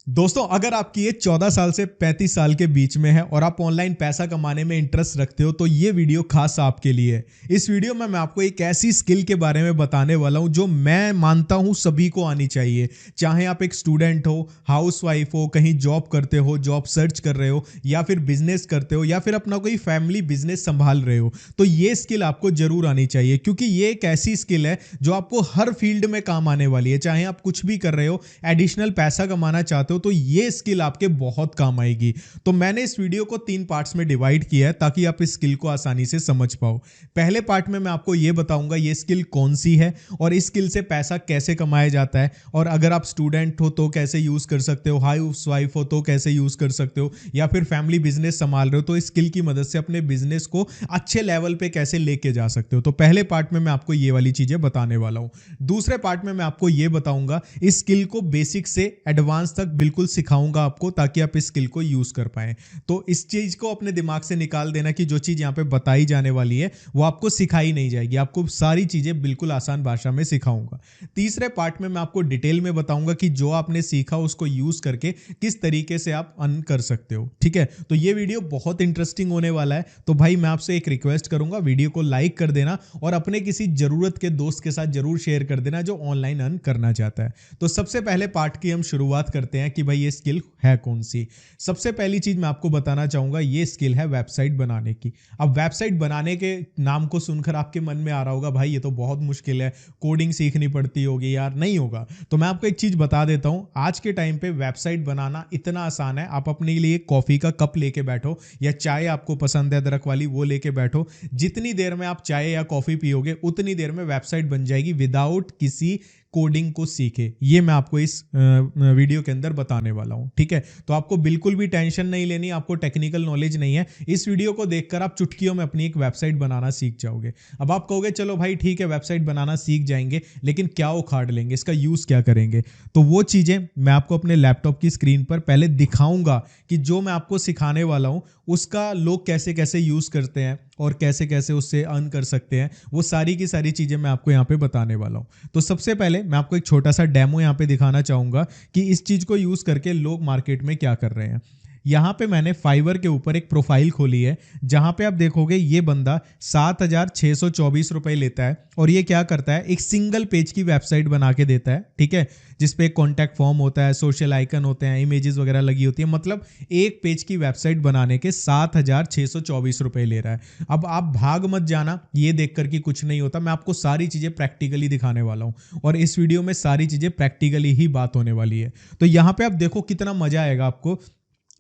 दोस्तों, अगर आपकी एज 14 साल से 35 साल के बीच में है और आप ऑनलाइन पैसा कमाने में इंटरेस्ट रखते हो तो ये वीडियो खास आपके लिए है। इस वीडियो में मैं आपको एक ऐसी स्किल के बारे में बताने वाला हूं जो मैं मानता हूं सभी को आनी चाहिए। चाहे आप एक स्टूडेंट हो, हाउसवाइफ हो, कहीं जॉब करते हो, जॉब सर्च कर रहे हो, या फिर बिजनेस करते हो, या फिर अपना कोई फैमिली बिजनेस संभाल रहे हो, तो ये स्किल आपको जरूर आनी चाहिए, क्योंकि ये एक ऐसी स्किल है जो आपको हर फील्ड में काम आने वाली है। चाहे आप कुछ भी कर रहे हो, एडिशनल पैसा कमाना चाहते हो, तो ये स्किल आपके बहुत काम आएगी। तो मैंने इस वीडियो को 3 पार्ट्स में डिवाइड किया है ताकि आप इस स्किल को आसानी से समझ पाओ। पहले पार्ट में मैं आपको ये बताऊंगा ये स्किल कौन सी है और इस स्किल से पैसा कैसे कमाया जाता है, और अगर आप स्टूडेंट हो तो कैसे यूज कर सकते हो, हाउसवाइफ हो तो कैसे यूज कर सकते हो, या फिर फैमिली बिजनेस संभाल रहे हो तो इस स्किल की मदद से अपने बिजनेस को अच्छे लेवल पे कैसे लेके जा सकते हो। तो पहले पार्ट में मैं आपको ये वाली चीजें बताने वाला हूं। दूसरे पार्ट में मैं आपको ये बताऊंगा इस स्किल को बेसिक से एडवांस तक बिल्कुल सिखाऊंगा आपको, ताकि आप इस स्किल को यूज कर पाएं। तो इस चीज को अपने दिमाग से निकाल देना कि जो चीज यहां पे बताई जाने वाली है वो आपको सिखाई नहीं जाएगी, आपको सारी चीजें बिल्कुल आसान भाषा में सिखाऊंगा। तीसरे पार्ट में मैं आपको डिटेल में बताऊंगा कि जो आपने सीखा उसको यूज करके किस तरीके से आप अर्न कर सकते हो। ठीक है, तो ये वीडियो बहुत इंटरेस्टिंग होने वाला है। तो भाई मैं आपसे एक रिक्वेस्ट करूंगा, वीडियो को लाइक कर देना और अपने किसी जरूरत के दोस्त के साथ जरूर शेयर कर देना जो ऑनलाइन अर्न करना चाहता है। तो सबसे पहले पार्ट की हम शुरुआत करते हैं कि भाई ये स्किल है कौन सी। सबसे पहली चीज मैं आपको बताना चाहूंगा, ये स्किल है वेबसाइट बनाने की। अब वेबसाइट बनाने के नाम को सुनकर आपके मन में आ रहा होगा भाई ये तो बहुत मुश्किल है, कोडिंग सीखनी पड़ती होगी यार। नहीं होगा। तो मैं आपको एक चीज बता देता हूं, आज के टाइम पे वेबसाइट बनाना इतना आसान है। आप अपने लिए कॉफी का कप लेके बैठो, या चाय आपको पसंद है अदरक वाली, वो लेके बैठो। जितनी देर में आप चाय या कॉफी पियोगे उतनी देर में वेबसाइट बन जाएगी विदाउट किसी कोडिंग को सीखे। ये मैं आपको इस वीडियो के अंदर बताने वाला हूं। ठीक है, तो आपको बिल्कुल भी टेंशन नहीं लेनी, आपको टेक्निकल नॉलेज नहीं है। इस वीडियो को देखकर आप चुटकियों में अपनी एक वेबसाइट बनाना सीख जाओगे। अब आप कहोगे चलो भाई ठीक है वेबसाइट बनाना सीख जाएंगे, लेकिन क्या उखाड़ लेंगे, इसका यूज क्या करेंगे? तो वो चीजें मैं आपको अपने लैपटॉप की स्क्रीन पर पहले दिखाऊंगा कि जो मैं आपको सिखाने वाला हूं उसका लोग कैसे कैसे यूज करते हैं और कैसे कैसे उससे अर्न कर सकते हैं। वो सारी की सारी चीजें मैं आपको यहाँ पे बताने वाला हूँ। तो सबसे पहले मैं आपको एक छोटा सा डेमो यहाँ पे दिखाना चाहूंगा कि इस चीज को यूज करके लोग मार्केट में क्या कर रहे हैं। यहाँ पे मैंने फाइवर के ऊपर एक प्रोफाइल खोली है, जहां पे आप देखोगे ये बंदा 7,624 रुपए लेता है, और ये क्या करता है, एक सिंगल पेज की वेबसाइट बना के देता है। ठीक है, जिसपे एक कॉन्टैक्ट फॉर्म होता है, सोशल आइकन होते हैं, इमेजेस वगैरह लगी होती है। मतलब एक पेज की वेबसाइट बनाने के 7,624 रुपए ले रहा है। अब आप भाग मत जाना ये देखकर कि कुछ नहीं होता, मैं आपको सारी चीजें प्रैक्टिकली दिखाने वाला हूं, और इस वीडियो में सारी चीजें प्रैक्टिकली ही बात होने वाली है। तो यहां पे आप देखो कितना मजा आएगा आपको।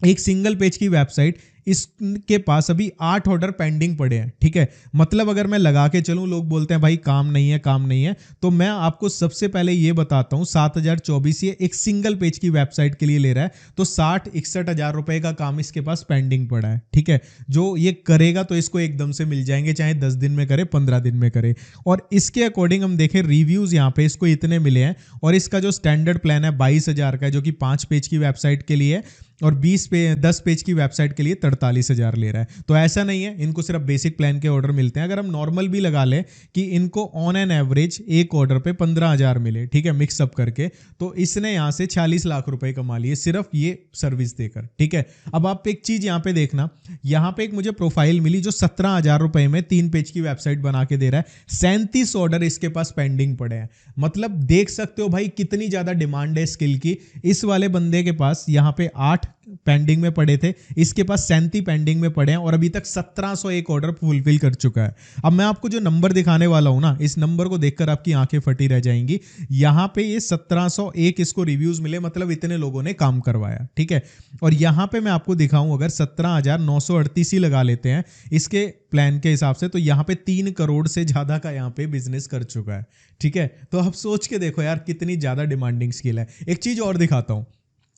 एक सिंगल पेज की वेबसाइट, इसके पास अभी 8 ऑर्डर पेंडिंग पड़े हैं। ठीक है, मतलब अगर मैं लगा के चलूं, लोग बोलते हैं भाई काम नहीं है काम नहीं है, तो मैं आपको सबसे पहले ये बताता हूं 7,024 ये एक सिंगल पेज की वेबसाइट के लिए ले रहा है, तो 60-61 हजार रुपए का काम इसके पास पेंडिंग पड़ा है। ठीक है, जो ये करेगा तो इसको एकदम से मिल जाएंगे, चाहे 10 दिन में करे 15 दिन में करे। और इसके अकॉर्डिंग हम देखें रिव्यूज यहाँ पे इसको इतने मिले हैं, और इसका जो स्टैंडर्ड प्लान है 22,000 का है, जो कि 5 पेज की वेबसाइट के लिए, और 10 पेज की वेबसाइट के लिए 43,000 ले रहा है। तो ऐसा नहीं है इनको सिर्फ बेसिक प्लान के ऑर्डर मिलते हैं। अगर हम नॉर्मल भी लगा लें कि इनको ऑन एन एवरेज एक ऑर्डर पे 15,000 मिले, ठीक है, मिक्सअप करके, तो इसने यहां से 40 लाख रुपए कमा लिए सिर्फ ये सर्विस देकर। ठीक है, अब आप एक चीज यहां पे देखना, यहां पे एक मुझे प्रोफाइल मिली जो 17,000 रुपए में 3 पेज की वेबसाइट बना के दे रहा है। 37 ऑर्डर इसके पास पेंडिंग पड़े हैं। मतलब देख सकते हो भाई कितनी ज्यादा डिमांड है स्किल की। इस वाले बंदे के पास यहाँ पे 8 पेंडिंग में पड़े थे, इसके पास 37 पेंडिंग में पड़े हैं, और अभी तक 1701 ऑर्डर फुलफिल कर चुका है। अब मैं आपको जो नंबर दिखाने वाला हूं ना, इस नंबर को देखकर आपकी आंखें फटी रह जाएंगी। यहां पे ये 1701 इसको रिव्यूज मिले, मतलब इतने लोगों ने काम करवाया। ठीक है, और यहां पे मैं आपको दिखाऊं, अगर 17,938 ही लगा लेते हैं इसके प्लान के हिसाब से, तो यहां पे 3 करोड़ से ज्यादा का यहां पे बिजनेस कर चुका है। ठीक है, तो आप सोच के देखो यार कितनी ज्यादा डिमांडिंग स्किल है। एक चीज और दिखाता हूं,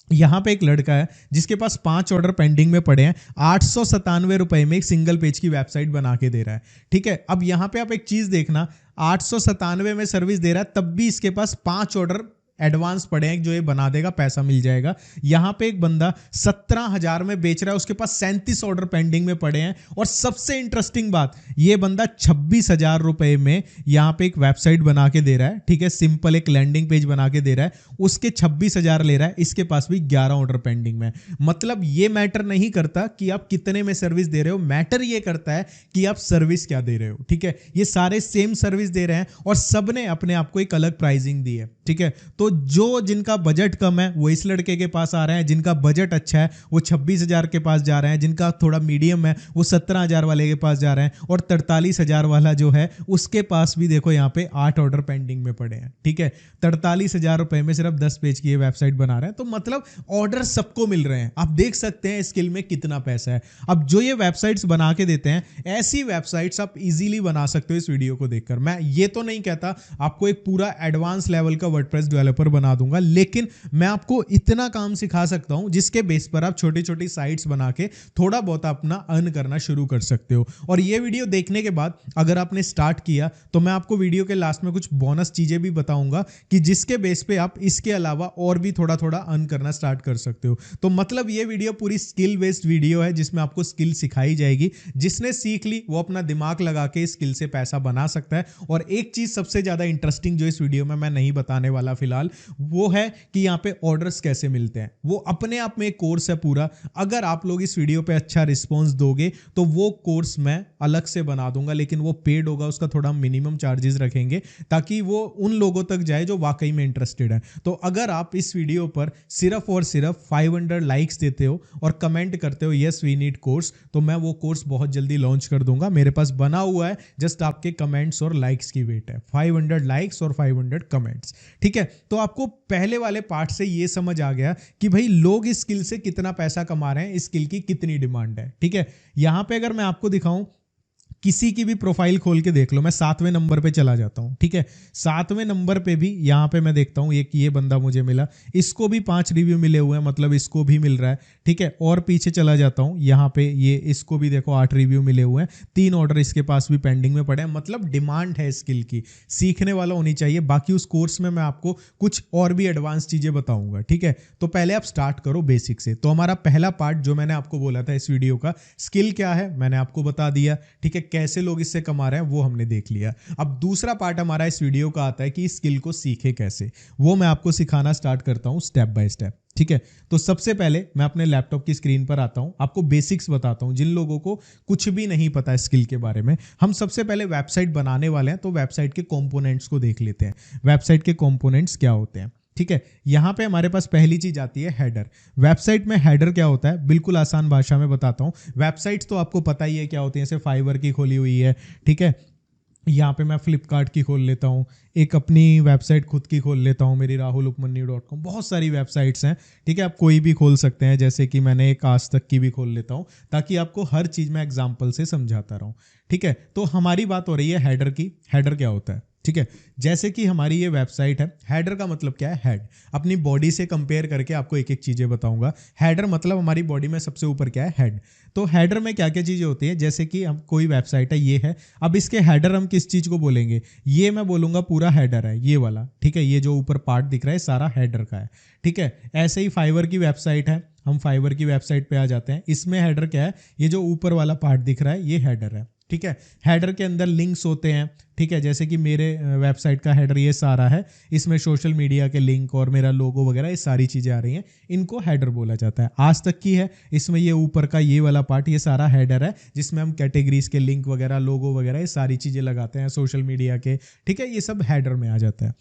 यहां पे एक लड़का है जिसके पास 5 ऑर्डर पेंडिंग में पड़े हैं, 897 रुपए में एक सिंगल पेज की वेबसाइट बना के दे रहा है। ठीक है, अब यहां पे आप एक चीज देखना, 897 में सर्विस दे रहा है, तब भी इसके पास 5 ऑर्डर एडवांस पड़े हैं जो ये बना देगा, पैसा मिल जाएगा। यहां पे एक बंदा 17,000 में बेच रहा है, उसके पास 37 ऑर्डर पेंडिंग में पड़े हैं। और सबसे इंटरेस्टिंग बात, ये बंदा 26,000 रुपए में यहां पे एक वेबसाइट बना के दे रहा है, ठीक है, सिंपल एक लैंडिंग पेज बना के दे रहा है, उसके 26,000 ले रहा है, इसके पास भी 11 ऑर्डर पेंडिंग में। मतलब ये मैटर नहीं करता कि आप कितने में सर्विस दे रहे हो, मैटर ये करता है कि आप सर्विस क्या दे रहे हो, ठीक है। ये सारे सेम सर्विस दे रहे हैं और सबने अपने आप को एक अलग प्राइसिंग दी है, ठीक है। तो जो जिनका बजट कम है वो इस लड़के के पास आ रहे हैं, जिनका बजट अच्छा है वो 26,000 के पास जा रहे हैं, जिनका थोड़ा मीडियम है वो 17,000 वाले के पास जा रहे हैं, और 43,000 वाला जो है उसके पास भी देखो यहाँ पे 8 ऑर्डर पेंडिंग में पड़े हैं, ठीक है। 43,000 रुपए में सिर्फ 10 पेज की ये वेबसाइट बना रहे हैं। तो मतलब ऑर्डर सबको मिल रहे हैं। आप देख सकते हैं स्किल में कितना पैसा है। अब जो ये वेबसाइट्स बना के देते हैं, ऐसी वेबसाइट्स आप इजीली बना सकते हो इस वीडियो को देखकर। मैं ये तो नहीं कहता आपको एक पूरा एडवांस लेवल का वर्डप्रेस डेवलपर बना दूंगा, लेकिन मैं आपको इतना काम सिखा सकता हूं जिसके बेस पर आप छोटी छोटी साइट्स बना के थोड़ा बहुत अपना अर्न करना शुरू कर सकते हो। और ये वीडियो देखने के बाद अगर आपने स्टार्ट किया तो मैं आपको वीडियो के लास्ट में कुछ बोनस चीजें भी बताऊंगा कि जिसके बेस पे आप इसके अलावा और भी थोड़ा थोड़ा अर्न करना स्टार्ट कर सकते हो। तो मतलब ये वीडियो पूरी स्किल बेस्ड वीडियो है जिसमें आपको स्किल सिखाई जाएगी। जिसने सीख ली वो अपना दिमाग लगा के स्किल से पैसा बना सकता है। और एक चीज सबसे ज्यादा इंटरेस्टिंग जो इस वीडियो में मैं नहीं बताने वाला फिलहाल, वो है कि यहाँ पे ऑर्डर्स कैसे मिलते हैं। वो अपने आप में एक कोर्स है पूरा। अगर आप लोग इस वीडियो पे अच्छा रिस्पॉन्स दोगे तो वो कोर्स मैं अलग से बना दूंगा, लेकिन वो पेड होगा, उसका थोड़ा मिनिमम चार्जेस रखेंगे ताकि वो उन लोगों तक जाए जो वाकई में इंटरेस्टेड है। तो अगर आप इस वीडियो पर सिर्फ और सिर्फ 500 लाइक्स देते हो और कमेंट करते हो यस वी नीड कोर्स, तो मैं वो कोर्स बहुत जल्दी लॉन्च कर दूंगा। मेरे पास बना हुआ है, जस्ट आपके कमेंट्स और लाइक्स की वेट है। 500 लाइक्स और 500 कमेंट्स, ठीक है। तो आपको पहले वाले पार्ट से ये समझ आ गया कि भाई लोग इस स्किल से कितना पैसा कमा रहे हैं, इस स्किल की कितनी डिमांड है, ठीक है। यहां पे अगर मैं आपको दिखाऊं, किसी की भी प्रोफाइल खोल के देख लो, मैं 7वें नंबर पे चला जाता हूं, ठीक है। 7वें नंबर पे भी यहां पे मैं देखता हूं, एक ये बंदा मुझे मिला, इसको भी 5 रिव्यू मिले हुए हैं, मतलब इसको भी मिल रहा है, ठीक है। और पीछे चला जाता हूं, यहां पे ये इसको भी देखो 8 रिव्यू मिले हुए हैं, 3 ऑर्डर इसके पास भी पेंडिंग में पड़े हैं। मतलब डिमांड है स्किल की, सीखने वाला होनी चाहिए। बाकी उस कोर्स में मैं आपको कुछ और भी एडवांस चीजें बताऊंगा, ठीक है। तो पहले आप स्टार्ट करो बेसिक से। तो हमारा पहला पार्ट जो मैंने आपको बोला था इस वीडियो का, स्किल क्या है मैंने आपको बता दिया, ठीक है। कैसे लोग इससे कमा रहे हैं वो हमने देख लिया। अब दूसरा पार्ट हमारा इस वीडियो का आता है कि स्किल को सीखे कैसे, वो मैं आपको सिखाना स्टार्ट करता हूं स्टेप बाय स्टेप, ठीक है। तो सबसे पहले मैं अपने लैपटॉप की स्क्रीन पर आता हूं, आपको बेसिक्स बताता हूं। जिन लोगों को कुछ भी नहीं पता है स्किल के बारे में, हम सबसे पहले वेबसाइट बनाने वाले हैं, तो वेबसाइट के कंपोनेंट्स को देख लेते हैं। वेबसाइट के कंपोनेंट्स क्या होते हैं, ठीक है। यहां पे हमारे पास पहली चीज आती है हेडर। वेबसाइट में हेडर क्या होता है, बिल्कुल आसान भाषा में बताता हूं। वेबसाइट्स तो आपको पता ही है क्या होती है, जैसे फाइवर की खोली हुई है, ठीक है। यहाँ पे मैं फ्लिपकार्ट की खोल लेता हूँ, एक अपनी वेबसाइट खुद की खोल लेता हूँ, मेरी rahulupmanyu.com। बहुत सारी वेबसाइट्स हैं, ठीक है। आप कोई भी खोल सकते हैं, जैसे कि मैंने एक आज तक की भी खोल लेता हूँ ताकि आपको हर चीज़ में एग्जाम्पल से समझाता रहूँ, ठीक है। तो हमारी बात हो रही है हेडर की। हेडर क्या होता है, ठीक है। जैसे कि हमारी ये वेबसाइट है, हेडर का मतलब क्या है, हेड। अपनी बॉडी से कंपेयर करके आपको एक एक चीजें बताऊंगा। हेडर मतलब हमारी बॉडी में सबसे ऊपर क्या है, हेड। तो हेडर में क्या क्या चीजें होती है, जैसे कि हम कोई वेबसाइट है, ये है। अब इसके हेडर हम किस चीज को बोलेंगे, ये मैं बोलूंगा पूरा हेडर है, ये वाला, ठीक है। ये जो ऊपर पार्ट दिख रहा है सारा हेडर का है, ठीक है। ऐसे ही फाइवर की वेबसाइट है, हम फाइवर की वेबसाइट पे आ जाते हैं। इसमें हेडर क्या है, ये जो ऊपर वाला पार्ट दिख रहा है ये हेडर है, ठीक है। हेडर के अंदर लिंक्स होते हैं, ठीक है। जैसे कि मेरे वेबसाइट का हेडर ये सारा है, इसमें सोशल मीडिया के लिंक और मेरा लोगो वगैरह ये सारी चीज़ें आ रही हैं, इनको हेडर बोला जाता है। आज तक की है, इसमें ये ऊपर का ये वाला पार्ट ये सारा हेडर है, जिसमें हम कैटेगरीज के लिंक वगैरह लोगो वगैरह ये सारी चीज़ें लगाते हैं सोशल मीडिया के, ठीक है। ये सब हेडर में आ जाता है।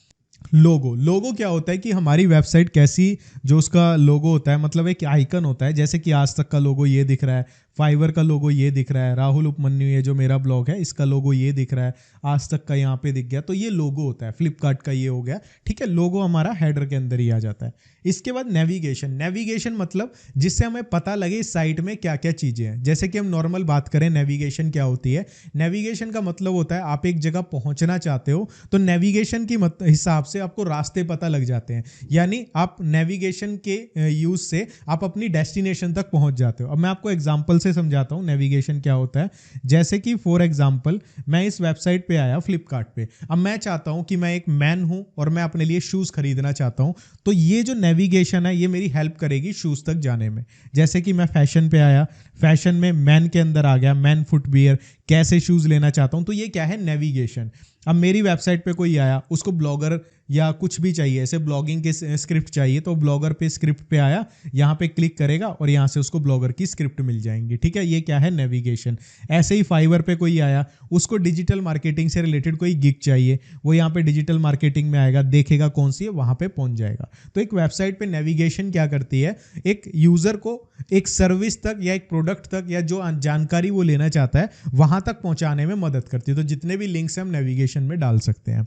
लोगो, लोगो क्या होता है कि हमारी वेबसाइट कैसी, जो उसका लोगो होता है, मतलब एक आइकन होता है। जैसे कि आज तक का लोगो ये दिख रहा है, फाइवर का लोगो ये दिख रहा है, राहुल उपमन्यु ये जो मेरा ब्लॉग है इसका लोगो ये दिख रहा है, आज तक का यहाँ पे दिख गया, तो ये लोगो होता है। फ्लिपकार्ट का ये हो गया, ठीक है। लोगो हमारा हेडर के अंदर ही आ जाता है। इसके बाद नेविगेशन। नेविगेशन मतलब जिससे हमें पता लगे इस साइट में क्या क्या चीज़ें हैं। जैसे कि हम नॉर्मल बात करें नेविगेशन क्या होती है, नेविगेशन का मतलब होता है आप एक जगह पहुंचना चाहते हो तो नेविगेशन की हिसाब से आपको रास्ते पता लग जाते हैं, यानी आप नेविगेशन के यूज से आप अपनी डेस्टिनेशन तक पहुंच जाते हो। अब मैं आपको एग्जांपल से समझाता हूँ नेविगेशन क्या होता है। जैसे कि फॉर एग्जांपल मैं इस वेबसाइट पे आया फ्लिपकार्ट पे, अब मैं चाहता हूँ कि मैं एक मैन हूँ और मैं अपने लिए शूज़ खरीदना चाहता हूँ, तो ये जो नेविगेशन है ये मेरी हेल्प करेगी शूज़ तक जाने में। जैसे कि मैं फैशन पे आया, फैशन में मैन के अंदर आ गया, मैन फुटवियर, कैसे शूज़ लेना चाहता हूँ, तो ये क्या है नेविगेशन। अब मेरी वेबसाइट पे कोई आया, उसको ब्लॉगर या कुछ भी चाहिए, ऐसे ब्लॉगिंग के स्क्रिप्ट चाहिए, तो ब्लॉगर पे स्क्रिप्ट पे आया, यहाँ पे क्लिक करेगा और यहाँ से उसको ब्लॉगर की स्क्रिप्ट मिल जाएंगी। ठीक है, ये क्या है नेविगेशन। ऐसे ही फाइवर पे कोई आया, उसको डिजिटल मार्केटिंग से रिलेटेड कोई गिग चाहिए, वो यहाँ पे डिजिटल मार्केटिंग में आएगा, देखेगा कौन सी है, वहाँ पे पहुँच जाएगा। तो एक वेबसाइट पे नेविगेशन क्या करती है, एक यूज़र को एक सर्विस तक या एक प्रोडक्ट तक या जो जानकारी वो लेना चाहता है वहाँ तक पहुँचाने में मदद करती है। तो जितने भी लिंक्स हम नेविगेशन में डाल सकते हैं।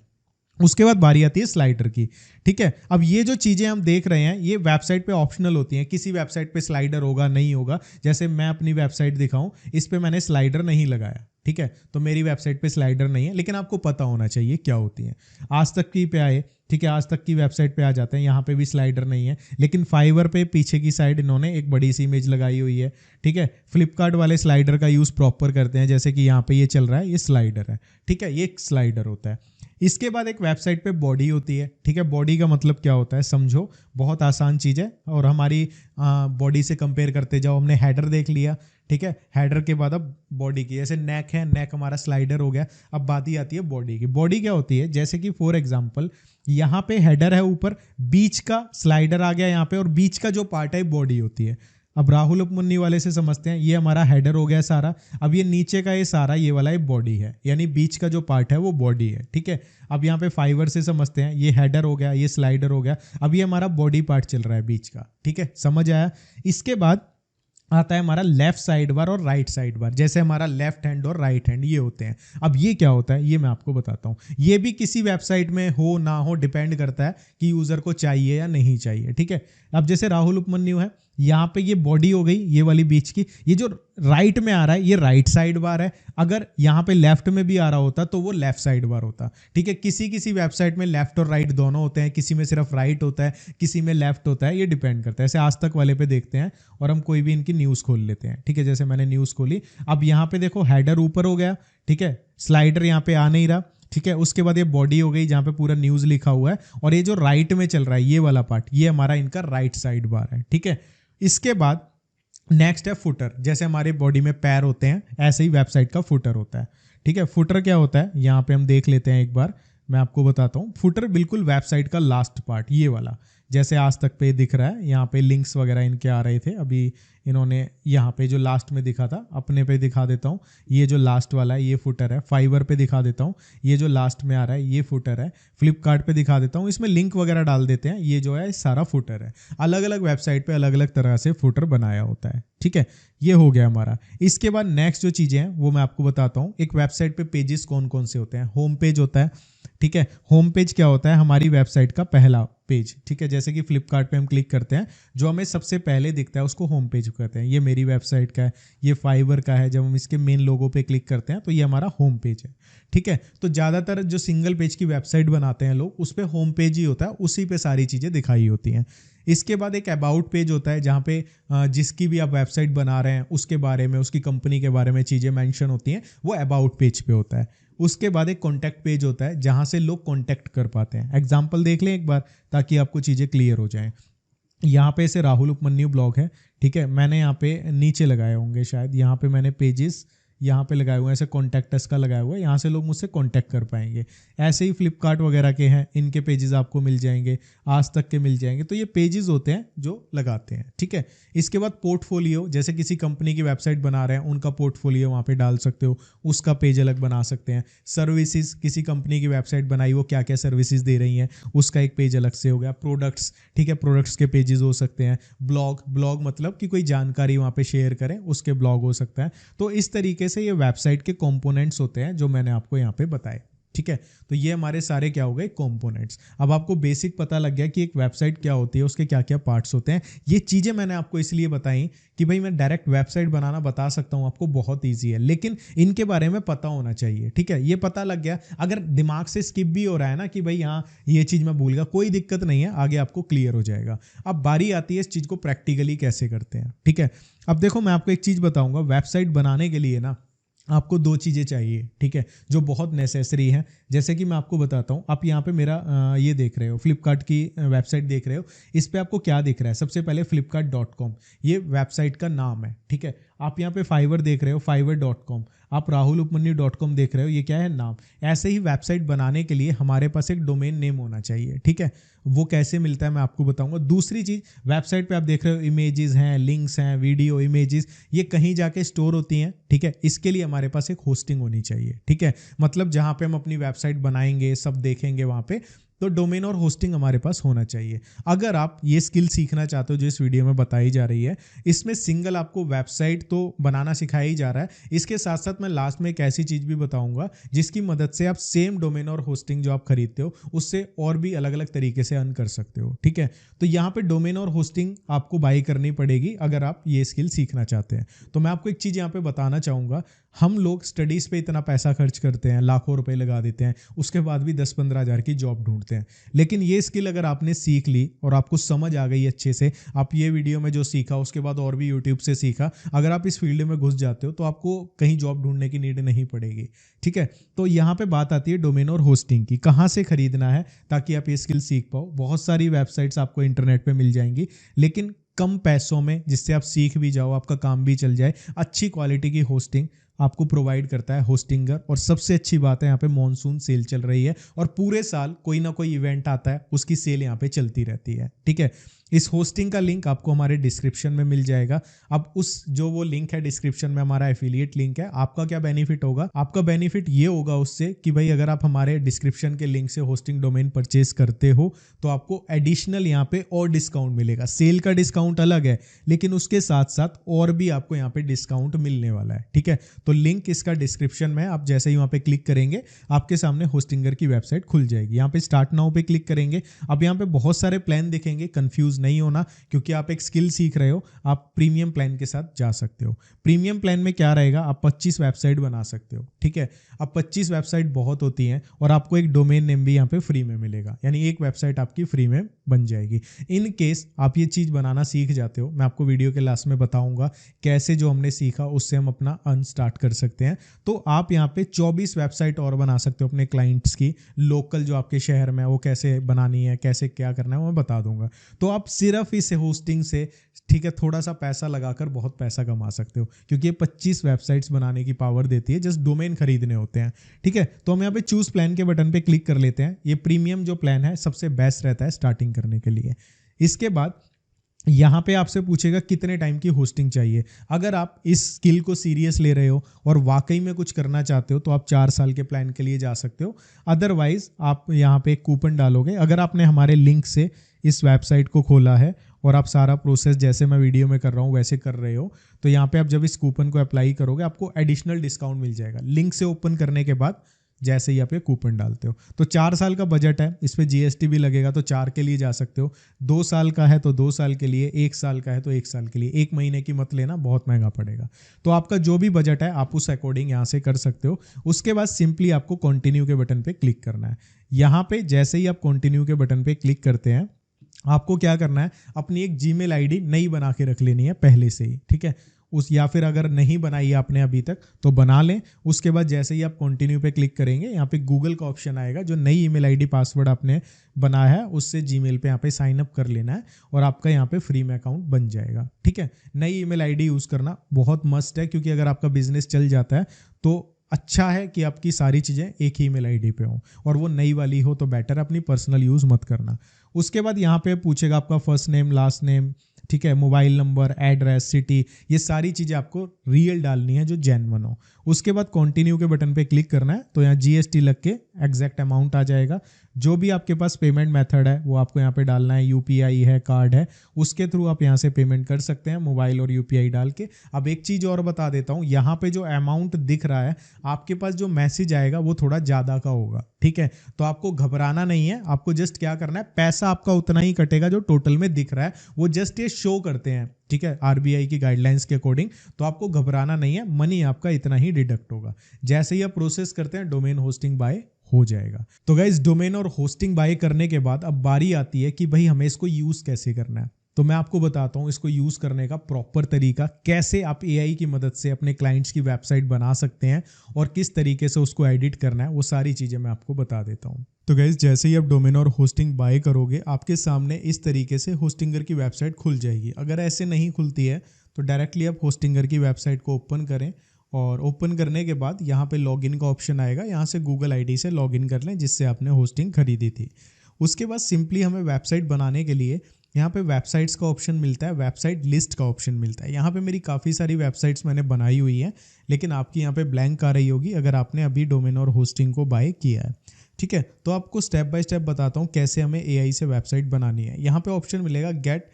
उसके बाद बारी आती है स्लाइडर की। ठीक है, अब ये जो चीज़ें हम देख रहे हैं ये वेबसाइट पे ऑप्शनल होती हैं, किसी वेबसाइट पे स्लाइडर होगा नहीं होगा। जैसे मैं अपनी वेबसाइट दिखाऊं, इस पे मैंने स्लाइडर नहीं लगाया। ठीक है, तो मेरी वेबसाइट पे स्लाइडर नहीं है, लेकिन आपको पता होना चाहिए क्या होती है। आज तक की पे आए, ठीक है, आज तक की वेबसाइट पे आ जाते हैं, यहाँ पे भी स्लाइडर नहीं है, लेकिन फाइवर पे पीछे की साइड इन्होंने एक बड़ी सी इमेज लगाई हुई है। ठीक है, फ्लिपकार्ट वाले स्लाइडर का यूज़ प्रॉपर करते हैं, जैसे कि यहाँ पे ये चल रहा है, ये स्लाइडर है। ठीक है, ये एक स्लाइडर होता है। इसके बाद एक वेबसाइट पे बॉडी होती है। ठीक है, बॉडी का मतलब क्या होता है समझो, बहुत आसान चीज़ है और हमारी बॉडी से कंपेयर करते जाओ। हमने हेडर देख लिया, ठीक है, हेडर के बाद अब बॉडी की, जैसे नेक है, नेक हमारा स्लाइडर हो गया। अब बात ही आती है बॉडी की। बॉडी क्या होती है, जैसे कि फॉर एग्जांपल यहाँ पे हेडर है, ऊपर बीच का स्लाइडर आ गया यहाँ पे, और बीच का जो पार्ट है बॉडी होती है। अब राहुल उपमन्यु वाले से समझते हैं, ये हमारा हेडर हो गया सारा। अब ये नीचे का ये सारा ये वाला ये बॉडी है, यानी बीच का जो पार्ट है वो बॉडी है। ठीक है, अब यहाँ पे फाइवर से समझते हैं, ये हेडर हो गया, ये स्लाइडर हो गया, अब ये हमारा बॉडी पार्ट चल रहा है बीच का। ठीक है, समझ आया। इसके बाद आता है हमारा लेफ्ट साइड बार और राइट साइड बार। जैसे हमारा लेफ्ट हैंड और राइट हैंड ये होते हैं। अब ये क्या होता है ये मैं आपको बताता हूँ। ये भी किसी वेबसाइट में हो ना हो डिपेंड करता है कि यूज़र को चाहिए या नहीं चाहिए। ठीक है, अब जैसे राहुल उपमन्यु है, यहाँ पे ये बॉडी हो गई, ये वाली बीच की, ये जो राइट में आ रहा है ये राइट साइड बार है। अगर यहाँ पे लेफ्ट में भी आ रहा होता तो वो लेफ्ट साइड बार होता। ठीक है, किसी किसी वेबसाइट में लेफ्ट और राइट दोनों होते हैं, किसी में सिर्फ राइट होता है, किसी में लेफ्ट होता है, ये डिपेंड करता है। ऐसे आज तक वाले पे देखते हैं और हम कोई भी इनकी न्यूज़ खोल लेते हैं। ठीक है, जैसे मैंने न्यूज़ खोली, अब यहाँ पे देखो हेडर ऊपर हो गया, ठीक है, स्लाइडर यहाँ पे आ नहीं रहा। ठीक है, उसके बाद ये बॉडी हो गई जहाँ पे पूरा न्यूज़ लिखा हुआ है, और ये जो राइट में चल रहा है ये वाला पार्ट, ये हमारा इनका राइट साइड बार है। ठीक है, इसके बाद नेक्स्ट है फुटर। जैसे हमारे बॉडी में पैर होते हैं, ऐसे ही वेबसाइट का फुटर होता है। ठीक है, फुटर क्या होता है यहाँ पे हम देख लेते हैं एक बार, मैं आपको बताता हूँ। फुटर बिल्कुल वेबसाइट का लास्ट पार्ट, ये वाला, जैसे आज तक पे दिख रहा है, यहाँ पे लिंक्स वगैरह इनके आ रहे थे, अभी इन्होंने यहाँ पे जो लास्ट में दिखा था, अपने पे दिखा देता हूँ, ये जो लास्ट वाला है ये फुटर है। फाइवर पे दिखा देता हूँ, ये जो लास्ट में आ रहा है ये फुटर है। फ्लिपकार्ट पे दिखा देता हूँ, इसमें लिंक वगैरह डाल देते हैं, ये जो है सारा फुटर है। अलग अलग वेबसाइट पे अलग अलग तरह से फुटर बनाया होता है। ठीक है, ये हो गया हमारा। इसके बाद नेक्स्ट जो चीज़ें हैं वो मैं आपको बताता हूँ। एक वेबसाइट पे पेजेस कौन कौन से होते हैं। होम पेज होता है। ठीक है, होम पेज क्या होता है, हमारी वेबसाइट का पहला पेज। ठीक है, जैसे कि फ्लिपकार्ट पे हम क्लिक करते हैं, जो हमें सबसे पहले दिखता है उसको होम पेज कहते हैं। ये मेरी वेबसाइट का है, ये फाइवर का है। जब हम इसके मेन लोगो पे क्लिक करते हैं तो ये हमारा होम पेज है। ठीक है, तो ज़्यादातर जो सिंगल पेज की वेबसाइट बनाते हैं लोग, उस पर होम पेज ही होता है, उसी पे सारी चीज़ें दिखाई होती हैं। इसके बाद एक अबाउट पेज होता है, जहाँ पे जिसकी भी आप वेबसाइट बना रहे हैं उसके बारे में, उसकी कंपनी के बारे में चीज़ें मेंशन होती हैं, वो अबाउट पेज पे होता है। उसके बाद एक कॉन्टैक्ट पेज होता है, जहाँ से लोग कॉन्टैक्ट कर पाते हैं। एग्जाम्पल देख लें एक बार, ताकि आपको चीज़ें क्लियर हो जाएं। यहाँ पे ऐसे राहुल उपमन्यु ब्लॉग है। ठीक है, मैंने यहाँ पे नीचे लगाए होंगे शायद, यहाँ पे मैंने पेजेस यहाँ पे लगाए हुए हैं, ऐसे कॉन्टैक्ट अस का लगाया हुआ है, यहाँ से लोग मुझसे कॉन्टैक्ट कर पाएंगे। ऐसे ही फ्लिपकार्ट वगैरह के हैं, इनके पेजेस आपको मिल जाएंगे, आज तक के मिल जाएंगे। तो ये पेजेस होते हैं जो लगाते हैं। ठीक है, इसके बाद पोर्टफोलियो, जैसे किसी कंपनी की वेबसाइट बना रहे हैं, उनका पोर्टफोलियो वहाँ पे डाल सकते हो, उसका पेज अलग बना सकते हैं। सर्विसेज, किसी कंपनी की वेबसाइट बनाई, वो क्या क्या सर्विसेज दे रही हैं, उसका एक पेज अलग से हो गया। प्रोडक्ट्स, ठीक है, प्रोडक्ट्स के पेजेस हो सकते हैं। ब्लॉग मतलब कि कोई जानकारी वहाँ पे शेयर करें, उसके ब्लॉग हो सकता है। तो इस तरीके से ये वेबसाइट के कंपोनेंट्स होते हैं जो मैंने आपको यहाँ पे बताए। ठीक है। तो ये हमारे सारे क्या हो गए कंपोनेंट्स। अब आपको बेसिक पता लग गया कि एक वेबसाइट क्या होती है, उसके क्या क्या पार्ट्स होते हैं। ये चीज़ें मैंने आपको इसलिए बताई कि भाई मैं डायरेक्ट वेबसाइट बनाना बता सकता हूँ आपको, बहुत ईजी है, लेकिन इनके बारे में पता होना चाहिए। ठीक है, ये पता लग गया। अगर दिमाग से स्किप भी हो रहा है ना कि भाई हाँ ये चीज़ मैं भूल गया, कोई दिक्कत नहीं है, आगे आपको क्लियर हो जाएगा। अब बारी आती है इस चीज़ को प्रैक्टिकली कैसे करते हैं। ठीक है, अब देखो मैं आपको एक चीज़ बताऊंगा, वेबसाइट बनाने के लिए ना आपको दो चीज़ें चाहिए, ठीक है, जो बहुत नेसेसरी हैं। जैसे कि मैं आपको बताता हूँ, आप यहाँ पे मेरा ये देख रहे हो, फ्लिपकार्ट की वेबसाइट देख रहे हो। इस पे आपको क्या दिख रहा है? सबसे पहले flipkart.com, ये वेबसाइट का नाम है। ठीक है, आप यहाँ पे फाइवर देख रहे हो, fiverr.com, आप rahulupmanyu.com देख रहे हो, ये क्या है? नाम। ऐसे ही वेबसाइट बनाने के लिए हमारे पास एक डोमेन नेम होना चाहिए। ठीक है, वो कैसे मिलता है मैं आपको बताऊंगा। दूसरी चीज़, वेबसाइट पे आप देख रहे हो इमेजेस हैं, लिंक्स हैं, वीडियो, इमेजेस, ये कहीं जाके स्टोर होती हैं। ठीक है, इसके लिए हमारे पास एक होस्टिंग होनी चाहिए। ठीक है, मतलब जहाँ पे हम अपनी वेबसाइट बनाएंगे, सब देखेंगे वहाँ पे, तो डोमेन और होस्टिंग हमारे पास होना चाहिए। अगर आप ये स्किल सीखना चाहते हो जो इस वीडियो में बताई जा रही है, इसमें सिंगल आपको वेबसाइट तो बनाना सिखाया ही जा रहा है, इसके साथ साथ मैं लास्ट में एक ऐसी चीज़ भी बताऊंगा जिसकी मदद से आप सेम डोमेन और होस्टिंग जो आप खरीदते हो उससे और भी अलग अलग तरीके से अर्न कर सकते हो। ठीक है, तो यहाँ पे डोमेन और होस्टिंग आपको बाई करनी पड़ेगी अगर आप ये स्किल सीखना चाहते हैं। तो मैं आपको एक चीज़ यहाँ पे बताना चाहूँगा, हम लोग स्टडीज़ पे इतना पैसा खर्च करते हैं, लाखों रुपए लगा देते हैं, उसके बाद भी 10-15 हज़ार की जॉब ढूंढते हैं। लेकिन ये स्किल अगर आपने सीख ली और आपको समझ आ गई अच्छे से, आप ये वीडियो में जो सीखा उसके बाद और भी यूट्यूब से सीखा, अगर आप इस फील्ड में घुस जाते हो तो आपको कहीं जॉब ढूंढने की नीड नहीं पड़ेगी। ठीक है, तो यहाँ पे बात आती है डोमेन और होस्टिंग की, कहाँ से खरीदना है ताकि आप ये स्किल सीख पाओ। बहुत सारी वेबसाइट्स आपको इंटरनेट पे मिल जाएंगी, लेकिन कम पैसों में, जिससे आप सीख भी जाओ, आपका काम भी चल जाए। अच्छी क्वालिटी की होस्टिंग आपको प्रोवाइड करता है होस्टिंगर। और सबसे अच्छी बात है, यहाँ पे मॉनसून सेल चल रही है और पूरे साल कोई ना कोई इवेंट आता है, उसकी सेल यहाँ पे चलती रहती है। ठीक है, इस होस्टिंग का लिंक आपको हमारे डिस्क्रिप्शन में मिल जाएगा। अब उस जो वो लिंक है डिस्क्रिप्शन में, हमारा एफिलिएट लिंक है। आपका क्या बेनिफिट होगा? आपका बेनिफिट ये होगा उससे कि भाई अगर आप हमारे डिस्क्रिप्शन के लिंक से होस्टिंग डोमेन परचेज करते हो तो आपको एडिशनल यहाँ पे और डिस्काउंट मिलेगा। सेल का डिस्काउंट अलग है, लेकिन उसके साथ साथ और भी आपको यहाँ पे डिस्काउंट मिलने वाला है। ठीक है, तो लिंक इसका डिस्क्रिप्शन में है। आप जैसे ही वहाँ पे क्लिक करेंगे आपके सामने होस्टिंगर की वेबसाइट खुल जाएगी। यहाँ पे स्टार्ट नाउ पे क्लिक करेंगे। अब यहाँ पे बहुत सारे प्लान दिखेंगे, कंफ्यूज नहीं होना, क्योंकि आप एक स्किल सीख रहे हो। आप प्रीमियम प्लान के साथ जा सकते हो। प्रीमियम प्लान में क्या रहेगा, आप 25 वेबसाइट बना सकते हो। ठीक है, अब 25 वेबसाइट बहुत होती हैं और आपको एक डोमेन नेम भी यहाँ पे फ्री में मिलेगा, यानी एक वेबसाइट आपकी फ्री में बन जाएगी। इन केस आप ये चीज़ बनाना सीख जाते हो, मैं आपको वीडियो के लास्ट में बताऊंगा कैसे जो हमने सीखा उससे हम अपना अर्न स्टार्ट कर सकते हैं। तो आप यहाँ पे 24 वेबसाइट और बना सकते हो अपने क्लाइंट्स की। लोकल जो आपके शहर में है वो कैसे बनानी है, कैसे क्या करना है, वो मैं बता दूंगा। तो आप सिर्फ इस होस्टिंग से, ठीक है, थोड़ा सा पैसा लगाकर बहुत पैसा कमा सकते हो, क्योंकि ये 25 वेबसाइट्स बनाने की पावर देती है, जस्ट डोमेन खरीदने होते हैं। ठीक है, तो हम यहाँ पे चूज प्लान के बटन पे क्लिक कर लेते हैं। ये प्रीमियम जो प्लान है सबसे बेस्ट रहता है स्टार्टिंग करने के लिए। इसके बाद यहाँ पे आपसे पूछेगा कितने टाइम की होस्टिंग चाहिए। अगर आप इस स्किल को सीरियस ले रहे हो और वाकई में कुछ करना चाहते हो तो आप 4 साल के प्लान के लिए जा सकते हो। अदरवाइज आप यहाँ पे एक कूपन डालोगे। अगर आपने हमारे लिंक से इस वेबसाइट को खोला है और आप सारा प्रोसेस जैसे मैं वीडियो में कर रहा हूँ वैसे कर रहे हो, तो यहाँ पे आप जब इस कूपन को अप्लाई करोगे आपको एडिशनल डिस्काउंट मिल जाएगा। लिंक से ओपन करने के बाद जैसे ही आप ये कूपन डालते हो, तो 4 साल का बजट है, इस पे जीएसटी भी लगेगा, तो 4 के लिए जा सकते हो। 2 साल का है तो 2 साल के लिए, 1 साल का है तो 1 साल के लिए। 1 महीने की मत लेना, बहुत महंगा पड़ेगा। तो आपका जो भी बजट है आप उस अकॉर्डिंग यहाँ से कर सकते हो। उसके बाद सिंपली आपको कंटिन्यू के बटन पे क्लिक करना है। यहाँ पे जैसे ही आप कंटिन्यू के बटन पे क्लिक करते हैं, आपको क्या करना है, अपनी एक जीमेल आईडी नई बना के रख लेनी है पहले से ही। ठीक है, या फिर अगर नहीं बनाई है आपने अभी तक तो बना लें। उसके बाद जैसे ही आप कंटिन्यू पे क्लिक करेंगे, यहाँ पे गूगल का ऑप्शन आएगा। जो नई ईमेल आईडी पासवर्ड आपने बनाया है उससे जीमेल पे यहाँ पे साइन अप कर लेना है और आपका यहाँ पे फ्री में अकाउंट बन जाएगा। ठीक है, नई ईमेल आईडी यूज़ करना बहुत मस्ट है, क्योंकि अगर आपका बिजनेस चल जाता है तो अच्छा है कि आपकी सारी चीज़ें एक ही ईमेल आईडी पे हों, और वो नई वाली हो तो बेटर, अपनी पर्सनल यूज़ मत करना। उसके बाद यहाँ पे पूछेगा आपका फर्स्ट नेम, लास्ट नेम, ठीक है, मोबाइल नंबर, एड्रेस, सिटी, ये सारी चीज़ें आपको रियल डालनी है जो जेन्युइन हो। उसके बाद कंटिन्यू के बटन पे क्लिक करना है, तो यहाँ जीएसटी लग के एग्जैक्ट अमाउंट आ जाएगा। जो भी आपके पास पेमेंट मेथड है वो आपको यहाँ पे डालना है, यूपीआई है, कार्ड है, उसके थ्रू आप यहाँ से पेमेंट कर सकते हैं मोबाइल और यूपीआई डाल के। अब एक चीज़ और बता देता हूँ, यहाँ पे जो अमाउंट दिख रहा है आपके पास जो मैसेज आएगा वो थोड़ा ज़्यादा का होगा, ठीक है। तो आपको घबराना नहीं है, आपको जस्ट क्या करना है, पैसा आपका उतना ही कटेगा जो टोटल में दिख रहा है, वो जस्ट ये शो करते हैं, ठीक है, आरबीआई की गाइडलाइंस के अकॉर्डिंग। तो आपको घबराना नहीं है, मनी आपका इतना ही डिडक्ट होगा। जैसे ही आप प्रोसेस करते हैं डोमेन होस्टिंग बाय हो जाएगा। तो गाइस डोमेन और होस्टिंग बाय करने के बाद अब बारी आती है कि भाई हमें इसको यूज कैसे करना है। तो मैं आपको बताता हूं इसको यूज करने का प्रॉपर तरीका, कैसे आप एआई की मदद से अपने क्लाइंट्स की वेबसाइट बना सकते हैं और किस तरीके से उसको एडिट करना है, वो सारी चीजें मैं आपको बता देता हूं। तो गाइस जैसे ही आप डोमेन और होस्टिंग बाय करोगे आपके सामने इस तरीके से होस्टिंगर की वेबसाइट खुल जाएगी। अगर ऐसे नहीं खुलती है तो डायरेक्टली आप होस्टिंगर की वेबसाइट को ओपन करें और ओपन करने के बाद यहाँ पे लॉगिन का ऑप्शन आएगा, यहाँ से गूगल आईडी से लॉगिन कर लें जिससे आपने होस्टिंग खरीदी थी। उसके बाद सिंपली हमें वेबसाइट बनाने के लिए यहाँ पे वेबसाइट्स का ऑप्शन मिलता है, वेबसाइट लिस्ट का ऑप्शन मिलता है। यहाँ पे मेरी काफ़ी सारी वेबसाइट्स मैंने बनाई हुई हैं, लेकिन आपकी यहाँ पे ब्लैंक आ रही होगी अगर आपने अभी डोमेन और होस्टिंग को बाय किया है, ठीक है। तो आपको स्टेप बाय स्टेप बताता हूँ कैसे हमें एआई से वेबसाइट बनानी है। यहाँ पे ऑप्शन मिलेगा गेट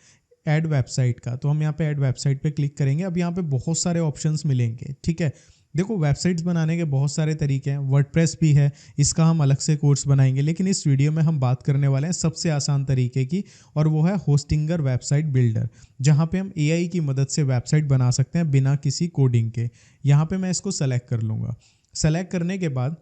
ऐड वेबसाइट का, तो हम यहाँ पे ऐड वेबसाइट पे क्लिक करेंगे। अब यहाँ पे बहुत सारे ऑप्शंस मिलेंगे, ठीक है। देखो वेबसाइट्स बनाने के बहुत सारे तरीके हैं, वर्डप्रेस भी है, इसका हम अलग से कोर्स बनाएंगे, लेकिन इस वीडियो में हम बात करने वाले हैं सबसे आसान तरीके की, और वो है होस्टिंगर वेबसाइट बिल्डर, जहाँ पे हम एआई की मदद से वेबसाइट बना सकते हैं बिना किसी कोडिंग के। यहाँ पे मैं इसको सेलेक्ट कर लूँगा। सेलेक्ट करने के बाद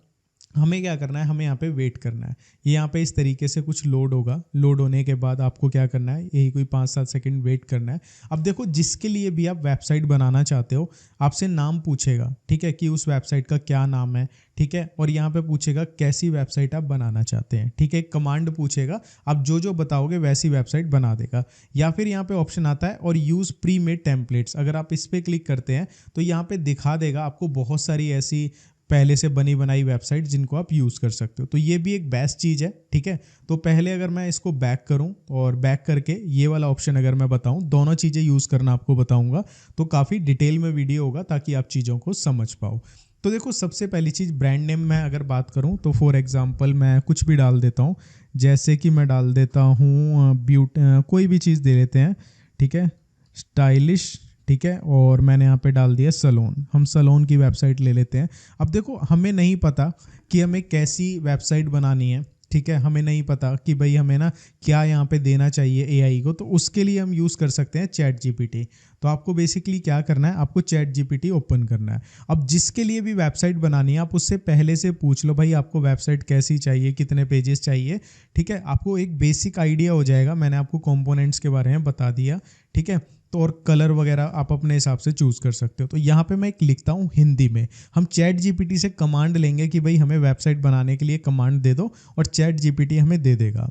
हमें क्या करना है, हमें यहाँ पे वेट करना है। ये यहाँ पे इस तरीके से कुछ लोड होगा, लोड होने के बाद आपको क्या करना है, यही कोई 5-7 सेकंड वेट करना है। अब देखो जिसके लिए भी आप वेबसाइट बनाना चाहते हो आपसे नाम पूछेगा, ठीक है, कि उस वेबसाइट का क्या नाम है, ठीक है, और यहाँ पे पूछेगा कैसी वेबसाइट आप बनाना चाहते हैं, ठीक है, एक कमांड पूछेगा, आप जो जो बताओगे वैसी वेबसाइट बना देगा। या फिर यहाँ पे ऑप्शन आता है और यूज़ प्री मेड टेम्पलेट्स, अगर आप इस पर क्लिक करते हैं तो यहाँ पे दिखा देगा आपको बहुत सारी ऐसी पहले से बनी बनाई वेबसाइट जिनको आप यूज़ कर सकते हो। तो ये भी एक बेस्ट चीज़ है, ठीक है। तो पहले अगर मैं इसको बैक करूं और बैक करके ये वाला ऑप्शन अगर मैं बताऊं, दोनों चीज़ें यूज़ करना आपको बताऊंगा, तो काफ़ी डिटेल में वीडियो होगा ताकि आप चीज़ों को समझ पाओ। तो देखो सबसे पहली चीज़ ब्रांड नेम में अगर बात करूँ तो फॉर एग्जाम्पल मैं कुछ भी डाल देता हूँ, जैसे कि मैं डाल देता हूँ कोई भी चीज़ दे लेते हैं, ठीक है, स्टाइलिश, ठीक है, और मैंने यहाँ पे डाल दिया सलोन। हम सलोन की वेबसाइट ले लेते हैं। अब देखो हमें नहीं पता कि हमें कैसी वेबसाइट बनानी है, ठीक है, हमें नहीं पता कि भाई हमें ना क्या यहाँ पे देना चाहिए एआई को, तो उसके लिए हम यूज़ कर सकते हैं चैट जीपीटी। तो आपको बेसिकली क्या करना है, आपको चैट जीपीटी ओपन करना है। अब जिसके लिए भी वेबसाइट बनानी है आप उससे पहले से पूछ लो भाई आपको वेबसाइट कैसी चाहिए, कितने पेजेस चाहिए, ठीक है, आपको एक बेसिक आइडिया हो जाएगा। मैंने आपको कंपोनेंट्स के बारे में बता दिया, ठीक है। तो और कलर वगैरह आप अपने हिसाब से चूज़ कर सकते हो। तो यहाँ पे मैं एक लिखता हूँ हिंदी में, हम चैट जीपीटी से कमांड लेंगे कि भाई हमें वेबसाइट बनाने के लिए कमांड दे दो, और चैट जीपीटी हमें दे देगा।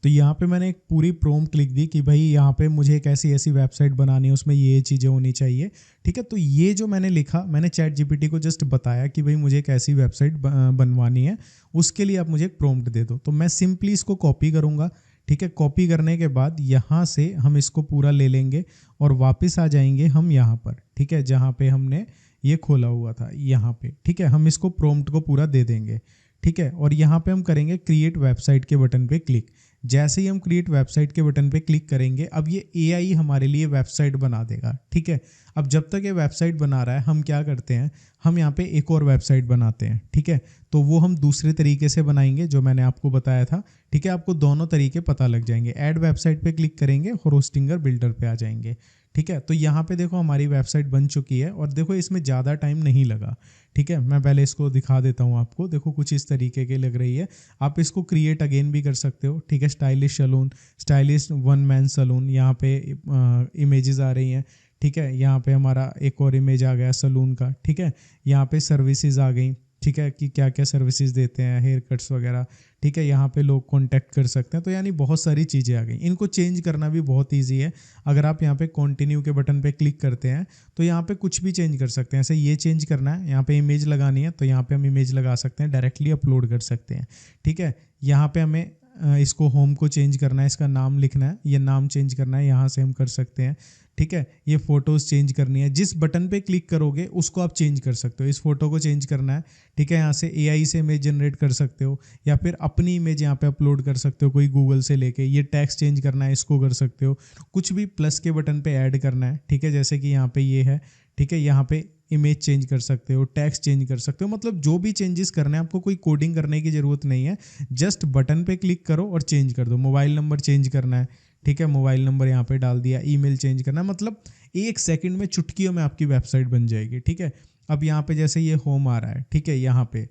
तो यहाँ पे मैंने एक पूरी प्रॉम्प्ट लिख दी कि भाई यहाँ पे मुझे एक ऐसी ऐसी वेबसाइट बनानी है, उसमें ये चीज़ें होनी चाहिए, ठीक है। तो ये जो मैंने लिखा, मैंने चैट जीपीटी को जस्ट बताया कि भाई मुझे एक ऐसी वेबसाइट बनवानी है, उसके लिए आप मुझे एक प्रॉम्प्ट दे दो। तो मैं सिंपली इसको कॉपी करूँगा, ठीक है। कॉपी करने के बाद यहाँ से हम इसको पूरा ले लेंगे और वापस आ जाएंगे हम यहाँ पर, ठीक है, जहाँ पे हमने ये खोला हुआ था यहाँ पे, ठीक है। हम इसको प्रॉम्प्ट को पूरा दे देंगे, ठीक है, और यहाँ पे हम करेंगे क्रिएट वेबसाइट के बटन पे क्लिक। जैसे ही हम क्रिएट वेबसाइट के बटन पे क्लिक करेंगे अब ये एआई हमारे लिए वेबसाइट बना देगा, ठीक है। अब जब तक ये वेबसाइट बना रहा है हम क्या करते हैं, हम यहाँ पे एक और वेबसाइट बनाते हैं, ठीक है। तो वो हम दूसरे तरीके से बनाएंगे जो मैंने आपको बताया था, ठीक है। आपको दोनों तरीके पता लग जाएंगे। ऐड वेबसाइट पे क्लिक करेंगे और होस्टिंगर बिल्डर पे आ जाएंगे, ठीक है। तो यहाँ पे देखो हमारी वेबसाइट बन चुकी है और देखो इसमें ज़्यादा टाइम नहीं लगा, ठीक है। मैं पहले इसको दिखा देता हूँ आपको, देखो कुछ इस तरीके की लग रही है। आप इसको क्रिएट अगेन भी कर सकते हो, ठीक है। Stylish salon, stylish one man salon, यहाँ पे इमेजेस आ रही हैं, ठीक है। यहाँ पे हमारा एक और इमेज आ गया सलून का, ठीक है। यहाँ पे सर्विसेज आ गई, ठीक है, कि क्या क्या सर्विसेज देते हैं, हेयर कट्स वगैरह, ठीक है। यहाँ पे लोग कांटेक्ट कर सकते हैं। तो यानी बहुत सारी चीज़ें आ गई। इनको चेंज करना भी बहुत इजी है। अगर आप यहाँ पे कंटिन्यू के बटन पे क्लिक करते हैं तो यहाँ पे कुछ भी चेंज कर सकते हैं। ऐसे ये चेंज करना है, यहाँ पे इमेज लगानी है तो यहाँ पे हम इमेज लगा सकते हैं, डायरेक्टली अपलोड कर सकते हैं, ठीक है। यहाँ पे हमें इसको होम को चेंज करना है, इसका नाम लिखना है, ये नाम चेंज करना है, यहाँ से हम कर सकते हैं। ठीक है, ये फ़ोटोज़ चेंज करनी है, जिस बटन पे क्लिक करोगे उसको आप चेंज कर सकते हो। इस फोटो को चेंज करना है, ठीक है, यहाँ से एआई से इमेज जनरेट कर सकते हो, या फिर अपनी इमेज यहाँ पे अपलोड कर सकते हो कोई गूगल से लेके। ये टेक्स्ट चेंज करना है, इसको कर सकते हो। कुछ भी प्लस के बटन पे ऐड करना है, ठीक है, जैसे कि यहाँ पे ये है, ठीक है, यहाँ पे इमेज चेंज कर सकते हो, टेक्स्ट चेंज कर सकते हो। मतलब जो भी चेंजेस करने हैं, आपको कोई कोडिंग करने की ज़रूरत नहीं है, जस्ट बटन पे क्लिक करो और चेंज कर दो। मोबाइल नंबर चेंज करना है, ठीक है, मोबाइल नंबर यहाँ पे डाल दिया। ईमेल चेंज करना है, मतलब 1 सेकंड में, चुटकियों में आपकी वेबसाइट बन जाएगी। ठीक है, अब यहाँ पे जैसे ये होम आ रहा है, ठीक है, यहाँ पे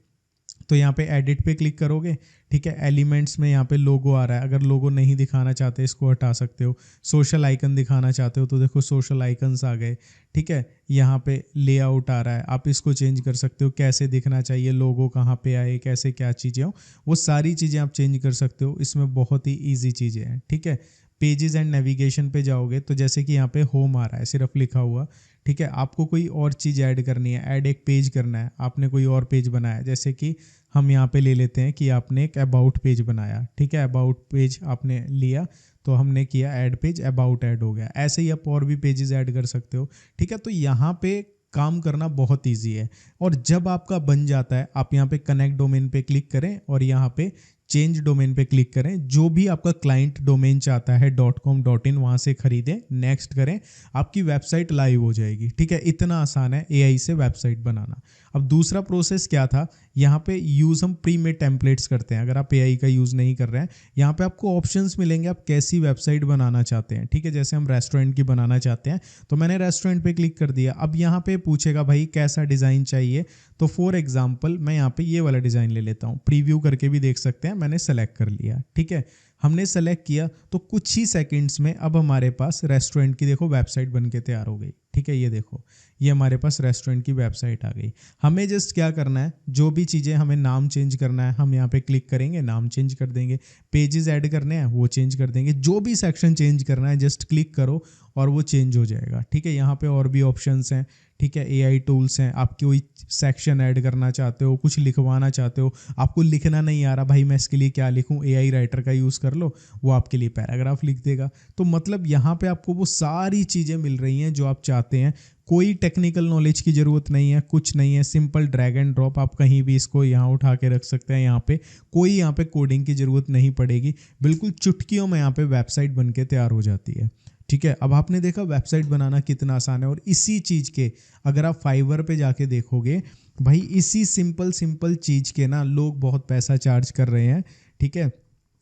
तो यहाँ पे एडिट पे क्लिक करोगे, ठीक है, एलिमेंट्स में यहाँ पे लोगो आ रहा है। अगर लोगो नहीं दिखाना चाहते इसको हटा सकते हो। सोशल आइकन दिखाना चाहते हो तो देखो सोशल आइकन्स आ गए। ठीक है, यहाँ पे लेआउट आ रहा है, आप इसको चेंज कर सकते हो, कैसे दिखना चाहिए, लोगो कहाँ पे आए, कैसे क्या चीज़ें हो, वो सारी चीज़ें आप चेंज कर सकते हो। इसमें बहुत ही ईजी चीज़ें हैं। ठीक है, पेजेस एंड नेविगेशन पे जाओगे तो जैसे कि यहाँ पे होम आ रहा है सिर्फ लिखा हुआ। ठीक है, आपको कोई और चीज़ ऐड करनी है, ऐड एक पेज करना है, आपने कोई और पेज बनाया, जैसे कि हम यहाँ पे ले लेते हैं कि आपने एक अबाउट पेज बनाया। ठीक है, अबाउट पेज आपने लिया तो हमने किया ऐड पेज, अबाउट ऐड हो गया। ऐसे ही आप और भी पेजेस ऐड कर सकते हो। ठीक है, तो यहाँ पे काम करना बहुत ईजी है। और जब आपका बन जाता है, आप यहाँ पे कनेक्ट डोमेन पे क्लिक करें और यहाँ पे चेंज डोमेन पे क्लिक करें। जो भी आपका क्लाइंट डोमेन चाहता है .com .in वहाँ से खरीदें, नेक्स्ट करें, आपकी वेबसाइट लाइव हो जाएगी। ठीक है, इतना आसान है एआई से वेबसाइट बनाना। अब दूसरा प्रोसेस क्या था, यहाँ पे यूज़ हम प्री मेड टेम्पलेट्स करते हैं। अगर आप एआई का यूज़ नहीं कर रहे हैं, यहाँ पे आपको ऑप्शंस मिलेंगे, आप कैसी वेबसाइट बनाना चाहते हैं। ठीक है, जैसे हम रेस्टोरेंट की बनाना चाहते हैं तो मैंने रेस्टोरेंट पे क्लिक कर दिया। अब यहाँ पे पूछेगा भाई कैसा डिज़ाइन चाहिए, तो फॉर एग्जांपल मैं यहाँ पे ये वाला डिज़ाइन ले लेता हूँ। प्रीव्यू करके भी देख सकते हैं, मैंने सेलेक्ट कर लिया। ठीक है, हमने सेलेक्ट किया तो कुछ ही सेकंड्स में अब हमारे पास रेस्टोरेंट की देखो वेबसाइट बन के तैयार हो गई। ठीक है, ये देखो, ये हमारे पास रेस्टोरेंट की वेबसाइट आ गई। हमें जस्ट क्या करना है, जो भी चीज़ें हमें नाम चेंज करना है, हम यहाँ पे क्लिक करेंगे, नाम चेंज कर देंगे। पेजेस ऐड करने हैं वो चेंज कर देंगे। जो भी सेक्शन चेंज करना है जस्ट क्लिक करो और वो चेंज हो जाएगा। ठीक है, यहाँ पे और भी ऑप्शंस हैं। ठीक है, एआई टूल्स हैं, आप कोई सेक्शन ऐड करना चाहते हो, कुछ लिखवाना चाहते हो, आपको लिखना नहीं आ रहा भाई मैं इसके लिए क्या लिखूं, एआई राइटर का यूज़ कर लो, वो आपके लिए पैराग्राफ लिख देगा। तो मतलब यहाँ पे आपको वो सारी चीज़ें मिल रही हैं जो आप चाहते हैं। कोई टेक्निकल नॉलेज की ज़रूरत नहीं है, कुछ नहीं है, सिंपल ड्रैग एंड ड्रॉप, आप कहीं भी इसको यहाँ उठा के रख सकते हैं। यहाँ पे कोई यहाँ पे कोडिंग की ज़रूरत नहीं पड़ेगी, बिल्कुल चुटकियों में यहाँ पे वेबसाइट बन के तैयार हो जाती है। ठीक है, अब आपने देखा वेबसाइट बनाना कितना आसान है। और इसी चीज़ के अगर आप फाइवर पे जाके देखोगे भाई, इसी सिंपल चीज़ के ना लोग बहुत पैसा चार्ज कर रहे हैं। ठीक है,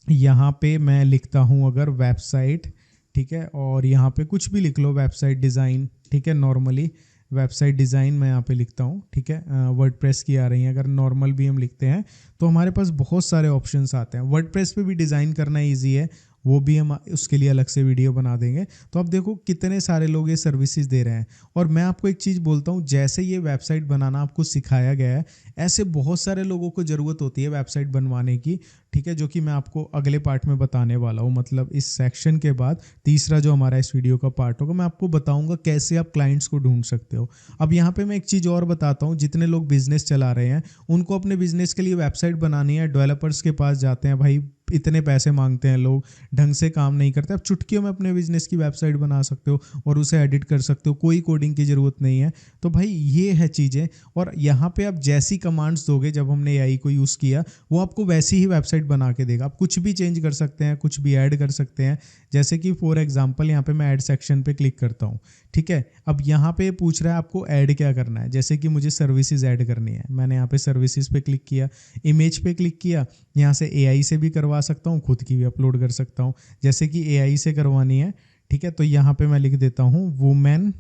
यहाँ पे मैं लिखता हूँ अगर वेबसाइट, ठीक है, और यहाँ पे कुछ भी लिख लो, वेबसाइट डिज़ाइन। ठीक है, नॉर्मली वेबसाइट डिज़ाइन मैं यहाँ पे लिखता हूँ। ठीक है, वर्डप्रेस की आ रही है, अगर नॉर्मल भी हम लिखते हैं तो हमारे पास बहुत सारे ऑप्शंस आते हैं। वर्डप्रेस पे भी डिज़ाइन करना ईजी है, वो भी हम उसके लिए अलग से वीडियो बना देंगे। तो अब देखो कितने सारे लोग ये सर्विसेज दे रहे हैं। और मैं आपको एक चीज़ बोलता हूँ, जैसे ये वेबसाइट बनाना आपको सिखाया गया है, ऐसे बहुत सारे लोगों को ज़रूरत होती है वेबसाइट बनवाने की। ठीक है, जो कि मैं आपको अगले पार्ट में बताने वाला हूँ। मतलब इस सेक्शन के बाद तीसरा जो हमारा इस वीडियो का पार्ट होगा, मैं आपको बताऊँगा कैसे आप क्लाइंट्स को ढूंढ सकते हो। अब यहाँ पे मैं एक चीज़ और बताता हूँ, जितने लोग बिजनेस चला रहे हैं उनको अपने बिजनेस के लिए वेबसाइट बनानी है, डेवलपर्स के पास जाते हैं, भाई इतने पैसे मांगते हैं लोग, ढंग से काम नहीं करते। आप चुटकियों में अपने बिजनेस की वेबसाइट बना सकते हो और उसे एडिट कर सकते हो, कोई कोडिंग की ज़रूरत नहीं है। तो भाई ये है चीज़ें। और यहाँ पे आप जैसी कमांड्स दोगे, जब हमने एआई को यूज़ किया, वो आपको वैसी ही वेबसाइट बना के देगा। आप कुछ भी चेंज कर सकते हैं, कुछ भी ऐड कर सकते हैं। जैसे कि फॉर एग्जांपल यहाँ पे मैं ऐड सेक्शन पे क्लिक करता हूँ। ठीक है, अब यहाँ पे पूछ रहा है आपको ऐड क्या करना है। जैसे कि मुझे सर्विसेज ऐड करनी है, मैंने यहाँ पे सर्विसेज पे क्लिक किया, इमेज पे क्लिक किया। यहाँ से एआई से भी करवा सकता हूँ, खुद की भी अपलोड कर सकता हूँ। जैसे कि एआई से करवानी है, ठीक है, तो यहाँ पे मैं लिख देता हूँ वुमेन,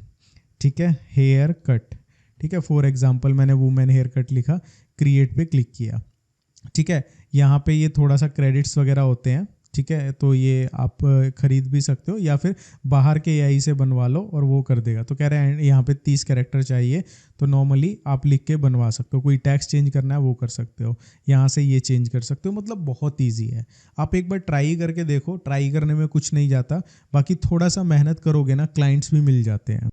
ठीक है, हेयर कट। ठीक है, फॉर एग्जांपल मैंने वुमेन हेयर कट लिखा, क्रिएट पे क्लिक किया। ठीक है, यहाँ पे ये थोड़ा सा क्रेडिट्स वगैरह होते हैं। ठीक है, तो ये आप खरीद भी सकते हो या फिर बाहर के एआई से बनवा लो और वो कर देगा। तो कह रहे हैं यहाँ पे 30 कैरेक्टर चाहिए, तो नॉर्मली आप लिख के बनवा सकते हो। कोई टेक्स्ट चेंज करना है वो कर सकते हो, यहाँ से ये चेंज कर सकते हो। मतलब बहुत ईजी है, आप एक बार ट्राई करके देखो। ट्राई करने में कुछ नहीं जाता, बाकी थोड़ा सा मेहनत करोगे ना, क्लाइंट्स भी मिल जाते हैं।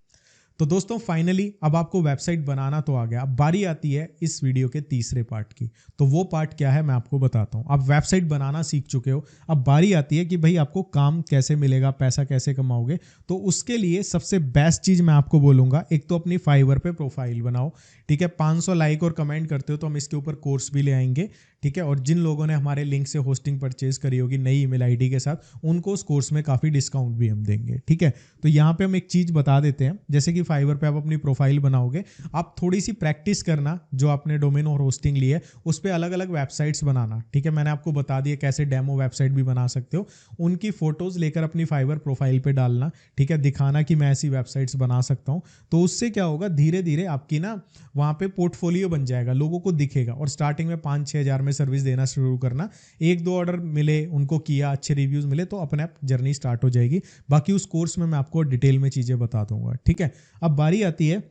तो दोस्तों फाइनली अब आपको वेबसाइट बनाना तो आ गया, अब बारी आती है इस वीडियो के तीसरे पार्ट की। तो वो पार्ट क्या है मैं आपको बताता हूँ। आप वेबसाइट बनाना सीख चुके हो, अब बारी आती है कि भाई आपको काम कैसे मिलेगा, पैसा कैसे कमाओगे। तो उसके लिए सबसे बेस्ट चीज़ मैं आपको बोलूँगा, एक तो अपनी फाइवर पे प्रोफाइल बनाओ, ठीक है। 500 लाइक और कमेंट करते हो तो हम इसके ऊपर कोर्स भी ले आएंगे, ठीक है। और जिन लोगों ने हमारे लिंक से होस्टिंग परचेज करी होगी नई ईमेल आईडी के साथ, उनको उस कोर्स में काफ़ी डिस्काउंट भी हम देंगे, ठीक है। तो यहाँ पे हम एक चीज़ बता देते हैं, जैसे कि फाइवर पे आप अपनी प्रोफाइल बनाओगे, आप थोड़ी सी प्रैक्टिस करना, जो आपने डोमेन और होस्टिंग ली है उस पर अलग अलग वेबसाइट्स बनाना, ठीक है। मैंने आपको बता दिया कैसे डेमो वेबसाइट भी बना सकते हो, उनकी फोटोज लेकर अपनी फाइवर प्रोफाइल पे डालना, ठीक है, दिखाना कि मैं ऐसी वेबसाइट्स बना सकता हूँ। तो उससे क्या होगा, धीरे धीरे आपकी ना वहाँ पे पोर्टफोलियो बन जाएगा, लोगों को दिखेगा। और स्टार्टिंग में 5-6 हज़ार में सर्विस देना शुरू करना, 1-2 ऑर्डर मिले, उनको किया, अच्छे रिव्यूज़ मिले तो अपने आप जर्नी स्टार्ट हो जाएगी। बाकी उस कोर्स में मैं आपको डिटेल में चीज़ें बता दूंगा, ठीक है। अब बारी आती है,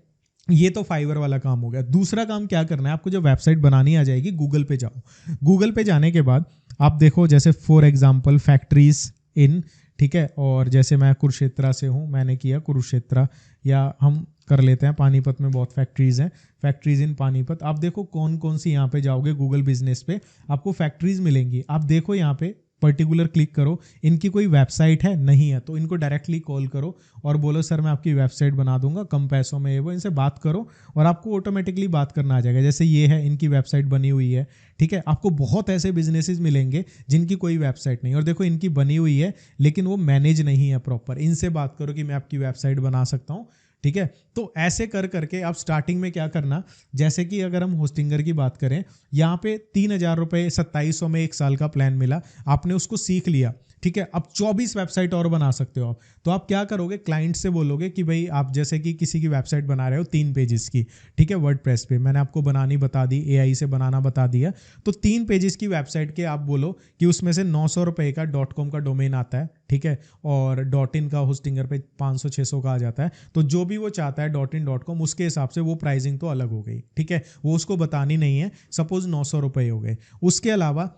ये तो फाइवर वाला काम हो गया। दूसरा काम क्या करना है आपको, जब वेबसाइट बनानी आ जाएगी गूगल पे जाओ। गूगल पे जाने के बाद आप देखो, जैसे फॉर एग्जांपल फैक्ट्रीज इन, ठीक है। और जैसे मैं कुरुक्षेत्रा से हूँ, मैंने किया कुरुक्षेत्रा, या हम कर लेते हैं पानीपत में बहुत फैक्ट्रीज़ हैं, फैक्ट्रीज़ इन पानीपत। आप देखो कौन कौन सी यहाँ पे जाओगे गूगल बिजनेस पे, आपको फैक्ट्रीज़ मिलेंगी। आप देखो यहाँ पे पर्टिकुलर क्लिक करो, इनकी कोई वेबसाइट है नहीं है तो इनको डायरेक्टली कॉल करो और बोलो सर मैं आपकी वेबसाइट बना दूंगा कम पैसों में, वो इनसे बात करो और आपको ऑटोमेटिकली बात करना आ जाएगा। जैसे ये है, इनकी वेबसाइट बनी हुई है, ठीक है। आपको बहुत ऐसे बिजनेसेस मिलेंगे जिनकी कोई वेबसाइट नहीं, और देखो इनकी बनी हुई है लेकिन वो मैनेज नहीं है प्रॉपर। इनसे बात करो कि मैं आपकी वेबसाइट बना सकता हूँ, ठीक है। तो ऐसे कर करके आप स्टार्टिंग में क्या करना, जैसे कि अगर हम होस्टिंगर की बात करें, यहाँ पे 3,000 रुपये 2700 में 1 साल का प्लान मिला, आपने उसको सीख लिया, ठीक है। अब 24 वेबसाइट और बना सकते हो आप। तो आप क्या करोगे, क्लाइंट से बोलोगे कि भाई आप जैसे कि किसी की वेबसाइट बना रहे हो 3 पेजेस की, ठीक है, वर्डप्रेस पे मैंने आपको बनानी बता दी, एआई से बनाना बता दिया। तो 3 पेजेस की वेबसाइट के आप बोलो कि उसमें से 900 रुपये का .com का डोमेन आता है, ठीक है, और .in का होस्टिंगर पे 500-600 का आ जाता है। तो जो भी वो चाहता है .in .com, उसके हिसाब से वो प्राइसिंग तो अलग हो गई, ठीक है, वो उसको बतानी नहीं है। सपोज 900 रुपये हो गए। उसके अलावा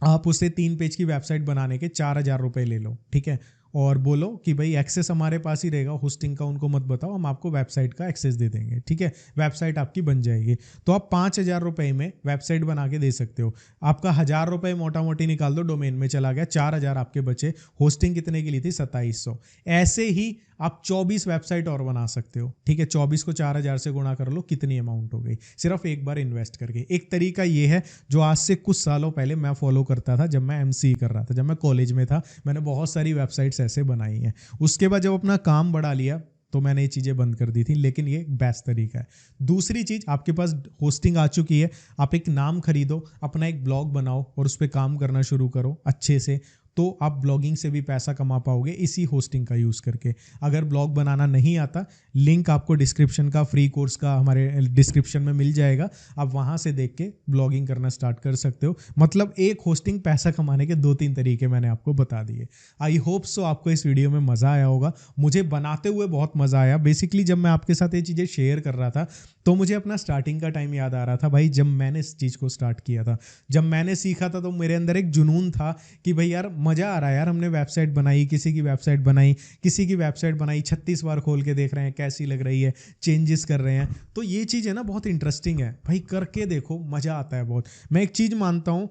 आप उसे 3 पेज की वेबसाइट बनाने के 4,000 रुपये ले लो, ठीक है, और बोलो कि भाई एक्सेस हमारे पास ही रहेगा, होस्टिंग का उनको मत बताओ, हम आपको वेबसाइट का एक्सेस दे देंगे, ठीक है। वेबसाइट आपकी बन जाएगी। तो आप 5,000 रुपये में वेबसाइट बना के दे सकते हो। आपका 1,000 रुपये मोटा मोटी निकाल दो, डोमेन में चला गया, 4,000 आपके बचे। होस्टिंग कितने की ली थी, 2,700। ऐसे ही आप 24 वेबसाइट और बना सकते हो, ठीक है। 24 को 4,000 से गुणा कर लो, कितनी अमाउंट हो गई, सिर्फ एक बार इन्वेस्ट करके। एक तरीका ये है जो आज से कुछ सालों पहले मैं फॉलो करता था, जब मैं एमसीए कर रहा था, जब मैं कॉलेज में था, मैंने बहुत सारी वेबसाइट्स ऐसे बनाई हैं। उसके बाद जब अपना काम बढ़ा लिया तो मैंने ये चीज़ें बंद कर दी थी, लेकिन ये बेस्ट तरीका है। दूसरी चीज़, आपके पास होस्टिंग आ चुकी है, आप एक नाम खरीदो, अपना एक ब्लॉग बनाओ और उस पर काम करना शुरू करो अच्छे से। तो आप ब्लॉगिंग से भी पैसा कमा पाओगे इसी होस्टिंग का यूज़ करके। अगर ब्लॉग बनाना नहीं आता, लिंक आपको डिस्क्रिप्शन का, फ्री कोर्स का हमारे डिस्क्रिप्शन में मिल जाएगा, आप वहाँ से देख के ब्लॉगिंग करना स्टार्ट कर सकते हो। मतलब एक होस्टिंग पैसा कमाने के 2-3 तरीके मैंने आपको बता दिए। आई होप सो आपको इस वीडियो में मज़ा आया होगा। मुझे बनाते हुए बहुत मज़ा आया। बेसिकली जब मैं आपके साथ ये चीज़ें शेयर कर रहा था तो मुझे अपना स्टार्टिंग का टाइम याद आ रहा था भाई, जब मैंने इस चीज़ को स्टार्ट किया था, जब मैंने सीखा था, तो मेरे अंदर एक जुनून था कि भाई यार मज़ा आ रहा है यार, हमने वेबसाइट बनाई, किसी की वेबसाइट बनाई, किसी की वेबसाइट बनाई, 36 बार खोल के देख रहे हैं कैसी लग रही है, चेंजेस कर रहे हैं। तो ये चीज़ है ना बहुत इंटरेस्टिंग है भाई, करके देखो, मज़ा आता है बहुत। मैं एक चीज़ मानता हूँ,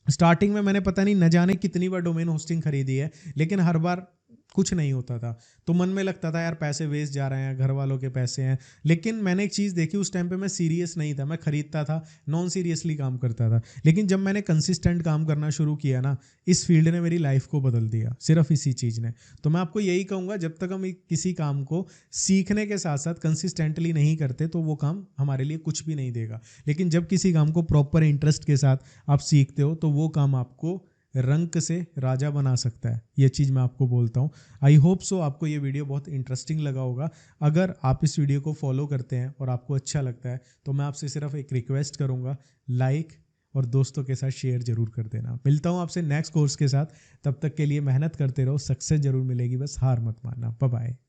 स्टार्टिंग में मैंने पता नहीं न जाने कितनी बार डोमेन होस्टिंग खरीदी है, लेकिन हर बार कुछ नहीं होता था। तो मन में लगता था यार पैसे वेस्ट जा रहे हैं, घर वालों के पैसे हैं। लेकिन मैंने एक चीज़ देखी, उस टाइम पे मैं सीरियस नहीं था, मैं खरीदता था, नॉन सीरियसली काम करता था। लेकिन जब मैंने कंसिस्टेंट काम करना शुरू किया ना, इस फील्ड ने मेरी लाइफ को बदल दिया, सिर्फ इसी चीज़ ने। तो मैं आपको यही कहूँगा, जब तक हम किसी काम को सीखने के साथ साथ कंसिस्टेंटली नहीं करते तो वो काम हमारे लिए कुछ भी नहीं देगा। लेकिन जब किसी काम को प्रॉपर इंटरेस्ट के साथ आप सीखते हो तो वो काम आपको रंक से राजा बना सकता है। ये चीज़ मैं आपको बोलता हूँ। आई होप सो आपको ये वीडियो बहुत इंटरेस्टिंग लगा होगा। अगर आप इस वीडियो को फॉलो करते हैं और आपको अच्छा लगता है तो मैं आपसे सिर्फ एक रिक्वेस्ट करूँगा, लाइक और दोस्तों के साथ शेयर जरूर कर देना। मिलता हूँ आपसे नेक्स्ट कोर्स के साथ, तब तक के लिए मेहनत करते रहो, सक्सेस जरूर मिलेगी, बस हार मत मानना। Bye bye.